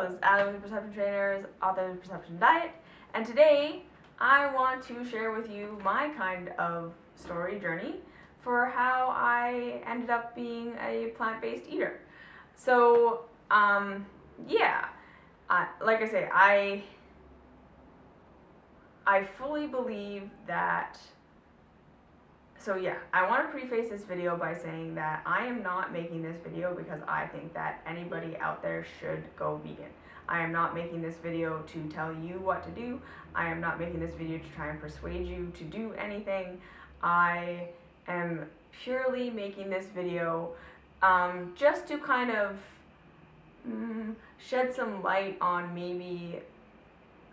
this is Allie with Perception Trainers, author of the Perception Diet, and today I want to share with you my kind of story journey for how I ended up being a plant-based eater. So, like I say, I fully believe that. I want to preface this video by saying that I am not making this video because I think that anybody out there should go vegan. I am not making this video to tell you what to do. I am not making this video to try and persuade you to do anything. I am purely making this video just to kind of shed some light on maybe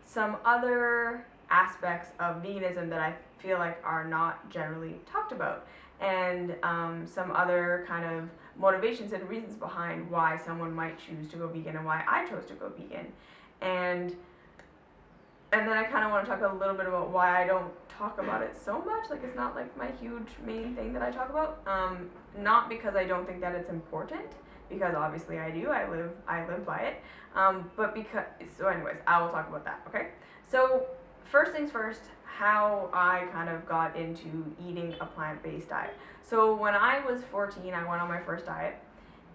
some other aspects of veganism that I feel like are not generally talked about, and some other kind of motivations and reasons behind why someone might choose to go vegan and why I chose to go vegan. And then I kind of want to talk a little bit about why I don't talk about it so much. Like, it's not like my huge main thing that I talk about. Not because I don't think that it's important, because obviously I do. I live by it. But because, so anyways, I will talk about that. Okay. So first things first, how I kind of got into eating a plant-based diet. So when I was 14, I went on my first diet,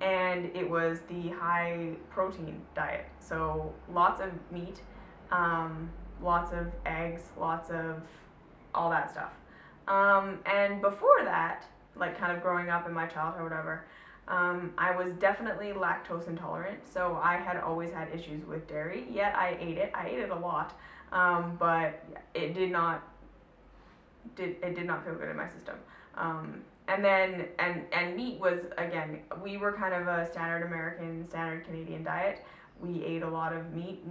and it was the high protein diet. So lots of meat, lots of eggs, lots of all that stuff. And before that, like kind of growing up in my childhood or whatever, I was definitely lactose intolerant. So I had always had issues with dairy, yet I ate it. I ate it a lot. But it did not feel good in my system. And then meat was, again, we were kind of a standard American, standard Canadian diet. We ate a lot of meat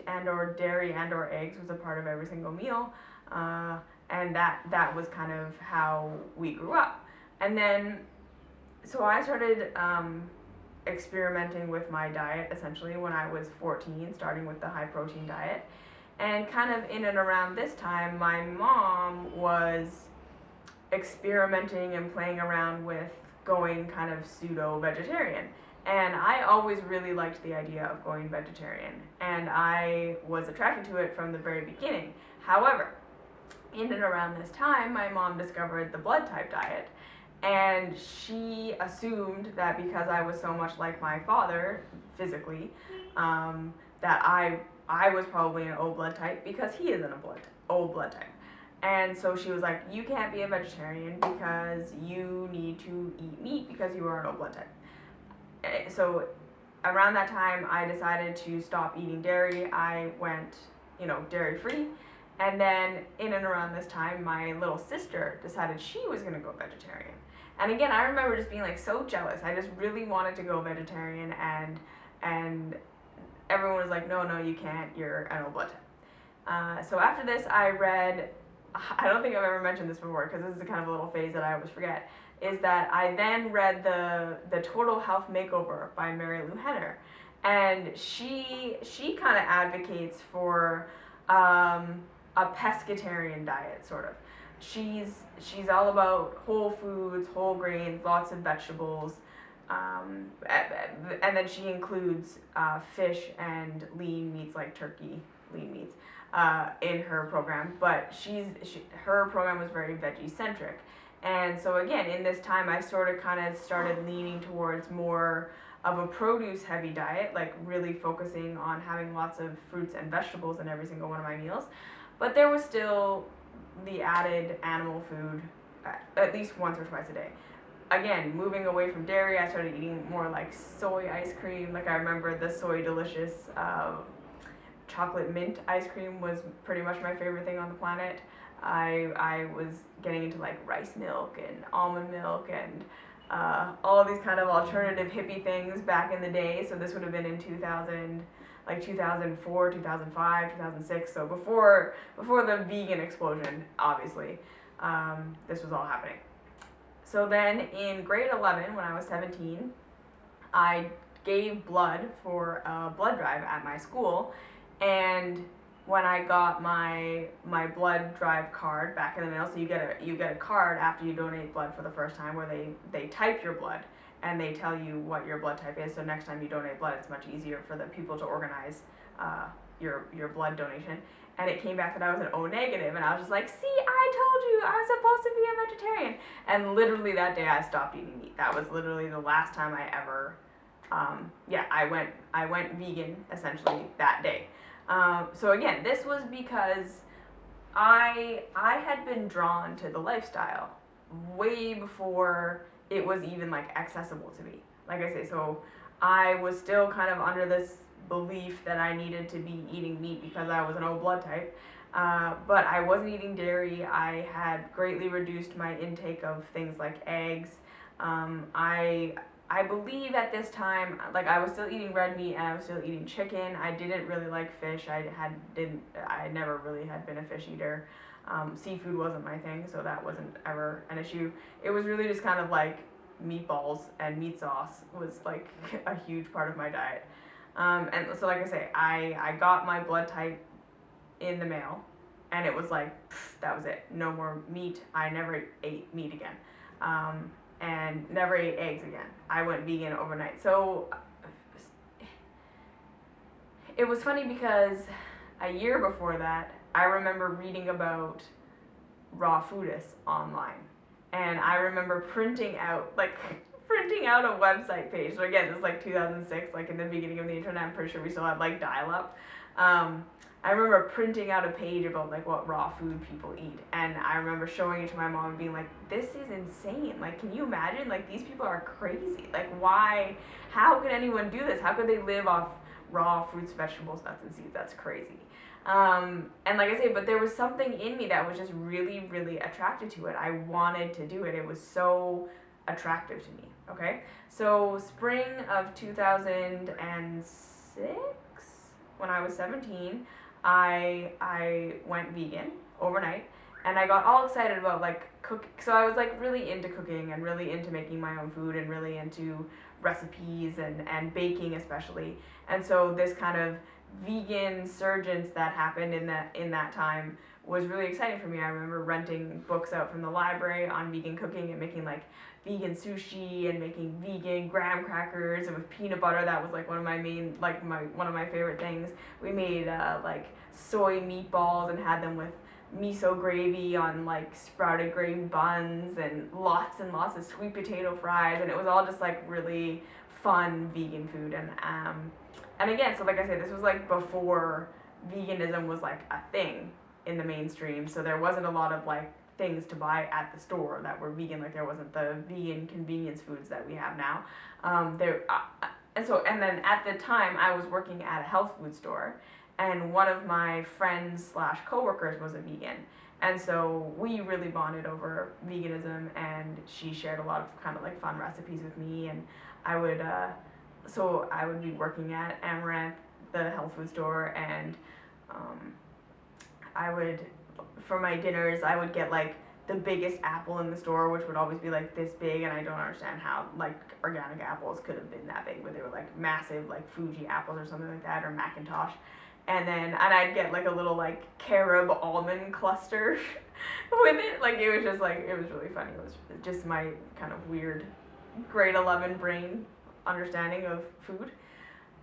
and or dairy and or eggs was a part of every single meal. And that was kind of how we grew up. And then, so I started experimenting with my diet essentially when I was 14, starting with the high protein diet. And kind of in and around this time, my mom was experimenting and playing around with going kind of pseudo-vegetarian. And I always really liked the idea of going vegetarian, and I was attracted to it from the very beginning. However, in and around this time, my mom discovered the blood type diet, and she assumed that because I was so much like my father physically, that I was probably an O blood type because he isn't O blood type. And so she was like, you can't be a vegetarian because you need to eat meat because you are an O blood type. So around that time, I decided to stop eating dairy. I went, dairy free. And then in and around this time, my little sister decided she was going to go vegetarian. And again, I remember just being like so jealous. I just really wanted to go vegetarian, and everyone was like, no, you can't, you're an O blood type. So after this, I read, I don't think I've ever mentioned this before because this is kind of a little phase that I always forget, is that I then read the Total Health Makeover by Mary Lou Henner. And she kind of advocates for a pescatarian diet, sort of. She's all about whole foods, whole grains, lots of vegetables, and then she includes fish and lean meats like turkey, lean meats, in her program. But her program was very veggie-centric. And so again, in this time, I sort of kind of started leaning towards more of a produce-heavy diet, like really focusing on having lots of fruits and vegetables in every single one of my meals. But there was still the added animal food at least once or twice a day. Again, moving away from dairy, I started eating more like soy ice cream. Like, I remember the Soy Delicious chocolate mint ice cream was pretty much my favorite thing on the planet. I was getting into like rice milk and almond milk and all of these kind of alternative hippie things back in the day. So this would have been in 2004, 2005, 2006. So before the vegan explosion, obviously, this was all happening. So then in grade 11, when I was 17, I gave blood for a blood drive at my school. And when I got my blood drive card back in the mail, so you get a card after you donate blood for the first time where they type your blood and they tell you what your blood type is. So next time you donate blood, it's much easier for the people to organize your blood donation. And it came back that I was an O negative, and I was just like, see, I told you I'm supposed to be a vegetarian. And literally that day I stopped eating meat. That was literally the last time I ever, I went vegan essentially that day. So again, this was because I had been drawn to the lifestyle way before it was even like accessible to me. Like I say, so I was still kind of under this belief that I needed to be eating meat because I was an O blood type. But I wasn't eating dairy. I had greatly reduced my intake of things like eggs. I believe at this time, like I was still eating red meat and I was still eating chicken. I didn't really like fish. I never really had been a fish eater. Seafood wasn't my thing, so that wasn't ever an issue. It was really just kind of like meatballs and meat sauce was like a huge part of my diet. And so like I say, I got my blood type in the mail, and it was like, that was it. No more meat. I never ate meat again. And never ate eggs again. I went vegan overnight. So it was funny because a year before that, I remember reading about raw foodists online. And I remember printing out a website page. So again, this is like 2006, like in the beginning of the internet. I'm pretty sure we still had like dial-up. I remember printing out a page about like what raw food people eat, and I remember showing it to my mom and being like, this is insane. Like, can you imagine? Like, these people are crazy. Like, why? How could anyone do this? How could they live off raw fruits, vegetables, nuts, and seeds? That's crazy. And like I say, but there was something in me that was just really, really attracted to it. I wanted to do it. It was so attractive to me. Okay, so spring of 2006, when I was 17, I went vegan overnight, and I got all excited about like cooking. So I was like really into cooking and really into making my own food and really into recipes and baking especially. And so this kind of vegan surgence that happened in that time was really exciting for me. I remember renting books out from the library on vegan cooking and making like vegan sushi and making vegan graham crackers and with peanut butter. That was like one of my main, like one of my favorite things. We made like soy meatballs and had them with miso gravy on like sprouted gravy buns and lots of sweet potato fries, and it was all just like really fun vegan food. And again, so like I said, this was like before veganism was like a thing in the mainstream, so there wasn't a lot of like things to buy at the store that were vegan. Like there wasn't the vegan convenience foods that we have now. And then at the time I was working at a health food store, and one of my friends / coworkers was a vegan, and so we really bonded over veganism, and she shared a lot of kind of like fun recipes with me, and I would be working at Amaranth, the health food store, and I would, for my dinners, I would get like the biggest apple in the store, which would always be like this big, and I don't understand how like organic apples could have been that big, but they were like massive, like Fuji apples or something like that, or Macintosh. And I'd get like a little like carob almond cluster with it. Like it was just like, it was really funny. It was just my kind of weird grade 11 brain understanding of food.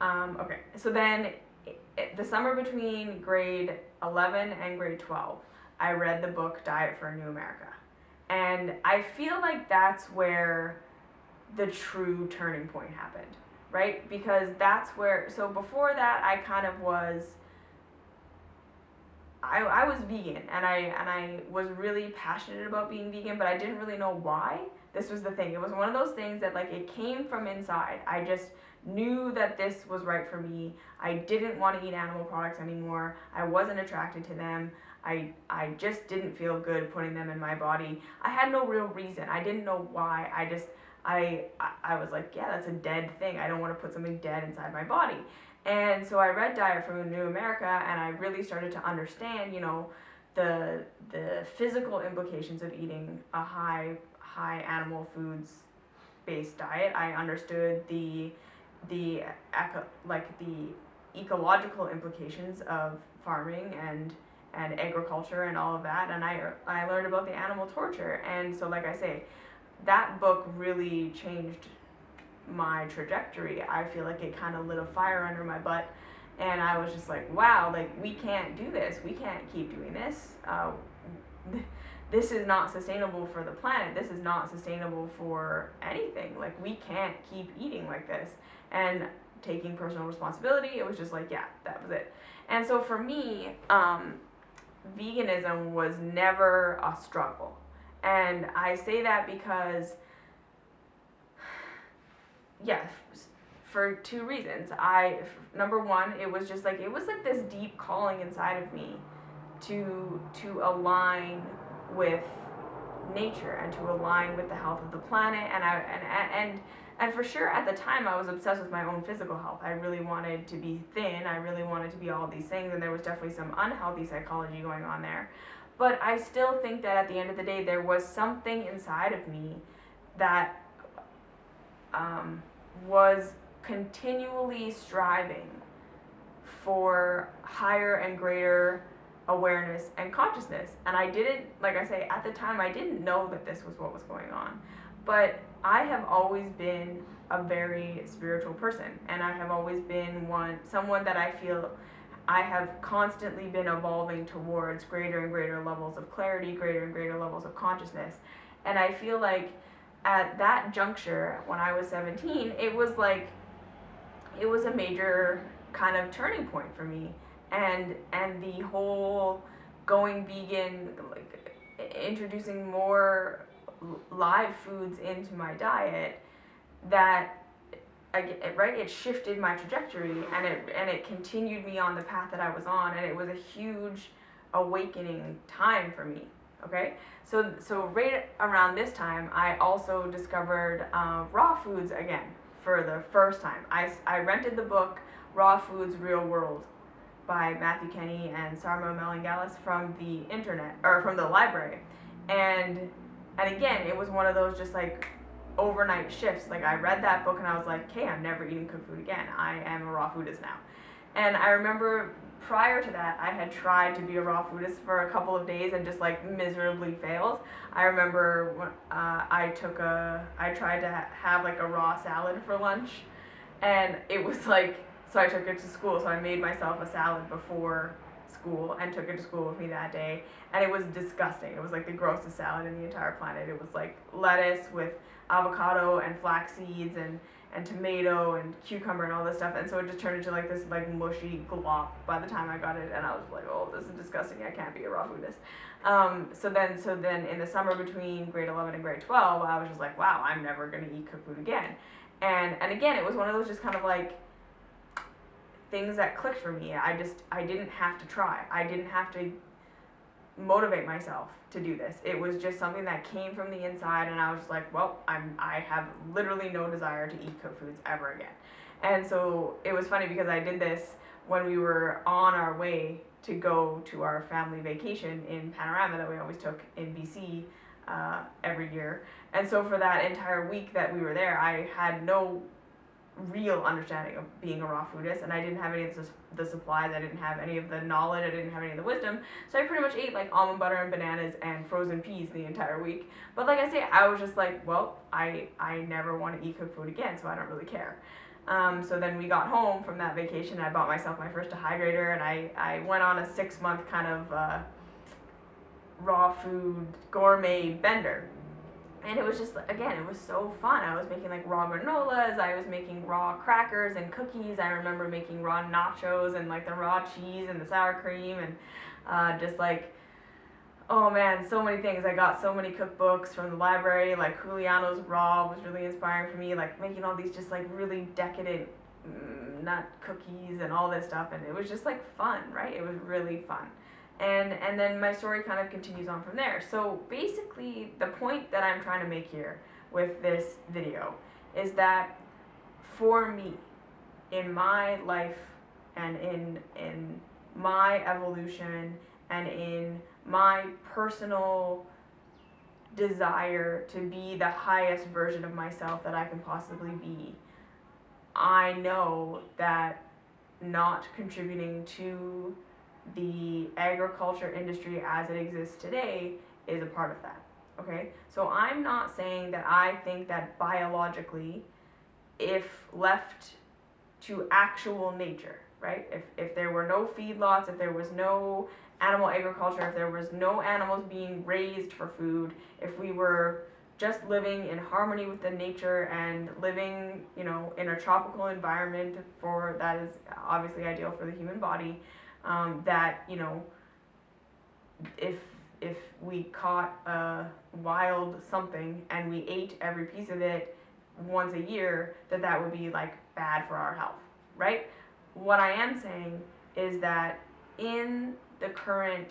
Okay, so then the summer between grade 11 and grade 12, I read the book Diet for a New America. And I feel like that's where the true turning point happened, right? Because that's where, so before that, I kind of was, I was vegan, and I was really passionate about being vegan, but I didn't really know why. This was the thing. It was one of those things that like it came from inside. I just knew that this was right for me. I didn't want to eat animal products anymore. I wasn't attracted to them. I just didn't feel good putting them in my body. I had no real reason. I didn't know why. I was like, yeah, that's a dead thing. I don't want to put something dead inside my body. And so I read Diet for a New America, and I really started to understand, you know, the physical implications of eating a high animal foods based diet. I understood the ecological implications of farming and agriculture and all of that, and I learned about the animal torture. And so like I say, that book really changed my trajectory, I feel like it kind of lit a fire under my butt. And I was just like, wow, like, we can't do this. We can't keep doing this. This is not sustainable for the planet. This is not sustainable for anything. Like, we can't keep eating like this. And taking personal responsibility, it was just like, yeah, that was it. And so for me, veganism was never a struggle. And I say that because, yeah, for two reasons. Number one, it was like this deep calling inside of me to align with nature and to align with the health of the planet. And for sure at the time I was obsessed with my own physical health. I really wanted to be thin. I really wanted to be all these things, and there was definitely some unhealthy psychology going on there. But I still think that at the end of the day, there was something inside of me that was continually striving for higher and greater awareness and consciousness. And I didn't, like I say, at the time I didn't know that this was what was going on. But I have always been a very spiritual person, and I have always been someone that I feel I have constantly been evolving towards greater and greater levels of clarity, greater and greater levels of consciousness. And I feel like at that juncture, when I was 17, it was a major kind of turning point for me. And the whole going vegan, like introducing more live foods into my diet, that it shifted my trajectory, and it continued me on the path that I was on, and it was a huge awakening time for me. Okay, so right around this time, I also discovered raw foods again for the first time. I rented the book Raw Foods Real World by Matthew Kenny and Sarma Melangalis from the internet, or from the library. And again, it was one of those just like overnight shifts. Like, I read that book and I was like, okay, I'm never eating cooked food again. I am a raw foodist now. And I remember prior to that, I had tried to be a raw foodist for a couple of days and just like miserably failed. I remember when I tried to have like a raw salad for lunch, and it was like, so I took it to school. So I made myself a salad before school and took it to school with me that day, and it was disgusting. It was like the grossest salad in the entire planet. It was like lettuce with avocado and flax seeds and tomato and cucumber and all this stuff, and so it just turned into like this like mushy glop by the time I got it, and I was like, oh, this is disgusting. I can't be a raw foodist. So then in the summer between grade 11 and grade 12, I was just like, wow, I'm never gonna eat cooked food again. And again, it was one of those just kind of like things that clicked for me. I didn't have to try. I didn't have to motivate myself to do this. It was just something that came from the inside, and I was just like, well, I have literally no desire to eat cooked foods ever again. And so it was funny because I did this when we were on our way to go to our family vacation in Panorama that we always took in BC every year. And so for that entire week that we were there, I had no real understanding of being a raw foodist, and I didn't have any of the supplies. I didn't have any of the knowledge. I didn't have any of the wisdom. So I pretty much ate like almond butter and bananas and frozen peas the entire week. But like I say, I was just like, well, I never want to eat cooked food again, so I don't really care. So then we got home from that vacation, and I bought myself my first dehydrator, and I went on a 6-month kind of raw food gourmet bender. And it was just, again, it was so fun. I was making like raw granolas, I was making raw crackers and cookies. I remember making raw nachos and like the raw cheese and the sour cream, and just like, oh man, so many things. I got so many cookbooks from the library, like Juliano's Raw was really inspiring for me, like making all these just like really decadent nut cookies and all this stuff, and it was just like fun, right? It was really fun. And then my story kind of continues on from there. So basically, the point that I'm trying to make here with this video is that for me, in my life and in my evolution and in my personal desire to be the highest version of myself that I can possibly be, I know that not contributing to the agriculture industry as it exists today is a part of that. Okay, so I'm not saying that I think that biologically if left to actual nature, right? If there were no feedlots, if there was no animal agriculture, if there was no animals being raised for food, if we were just living in harmony with the nature and living, you know, in a tropical environment for that is obviously ideal for the human body, that, you know, if we caught a wild something and we ate every piece of it once a year, that would be like bad for our health, right? What I am saying is that in the current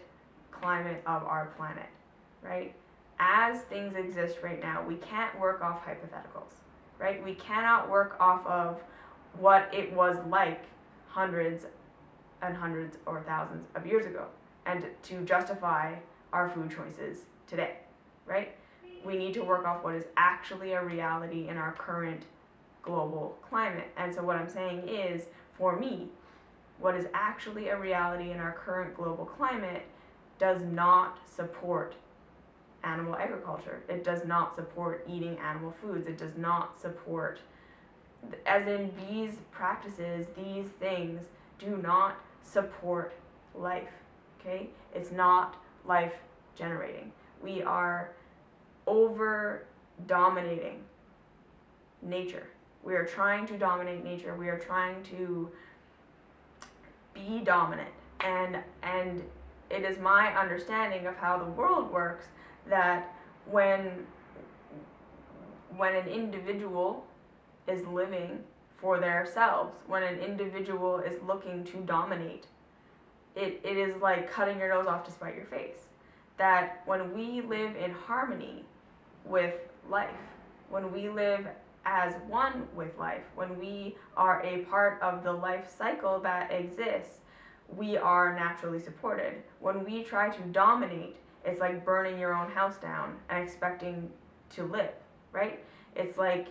climate of our planet, right, as things exist right now, we can't work off hypotheticals, right? We cannot work off of what it was like hundreds and hundreds or thousands of years ago and to justify our food choices today, right? We need to work off what is actually a reality in our current global climate. And so what I'm saying is, for me, what is actually a reality in our current global climate does not support animal agriculture. It does not support eating animal foods. It does not support, as in these practices, these things do not support life, okay? It's not life generating. We are over dominating nature. We are trying to dominate nature. We are trying to be dominant. And it is my understanding of how the world works that when an individual is living for themselves, when an individual is looking to dominate, it is like cutting your nose off to spite your face. That when we live in harmony with life, when we live as one with life, when we are a part of the life cycle that exists, we are naturally supported. When we try to dominate, it's like burning your own house down and expecting to live, right? It's like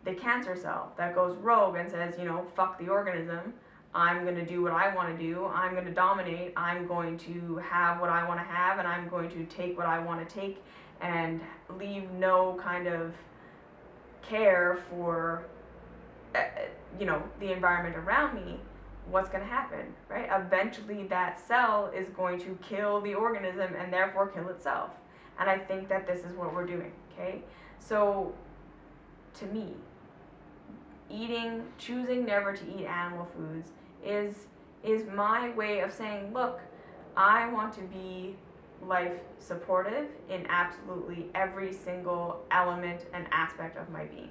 the cancer cell that goes rogue and says, you know, fuck the organism. I'm going to do what I want to do. I'm going to dominate. I'm going to have what I want to have, and I'm going to take what I want to take and leave no kind of care for, you know, the environment around me. What's going to happen, right? Eventually that cell is going to kill the organism and therefore kill itself. And I think that this is what we're doing, okay? So to me, choosing never to eat animal foods is my way of saying, look, I want to be life supportive in absolutely every single element and aspect of my being,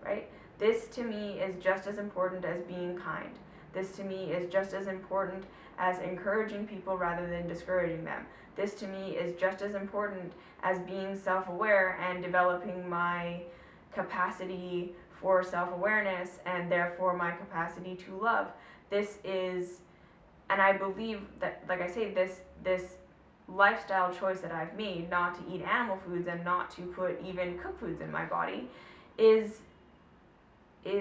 right? This to me is just as important as being kind. This to me is just as important as encouraging people rather than discouraging them. This to me is just as important as being self-aware and developing my capacity for self-awareness and therefore my capacity to love. This is, and I believe that, like I say, this lifestyle choice that I've made not to eat animal foods and not to put even cooked foods in my body is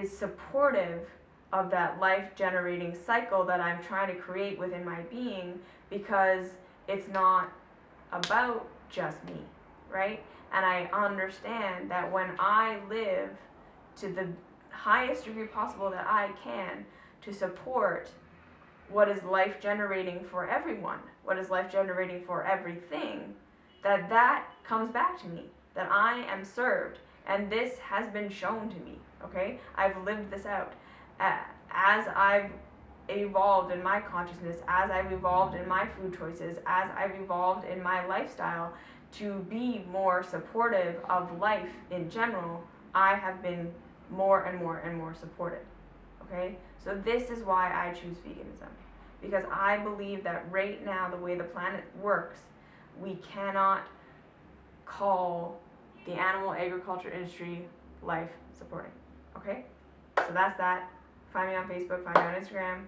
supportive of that life-generating cycle that I'm trying to create within my being, because it's not about just me, right? And I understand that when I live to the highest degree possible that I can to support what is life-generating for everyone, what is life-generating for everything, that comes back to me, that I am served. And this has been shown to me, okay? I've lived this out. As I've evolved in my consciousness, as I've evolved in my food choices, as I've evolved in my lifestyle to be more supportive of life in general, I have been more and more and more supported, okay? So this is why I choose veganism, because I believe that right now, the way the planet works, we cannot call the animal agriculture industry life supporting, okay? So that's that. Find me on Facebook, find me on Instagram,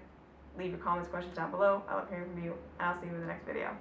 leave your comments, questions down below. I love hearing from you, and I'll see you in the next video.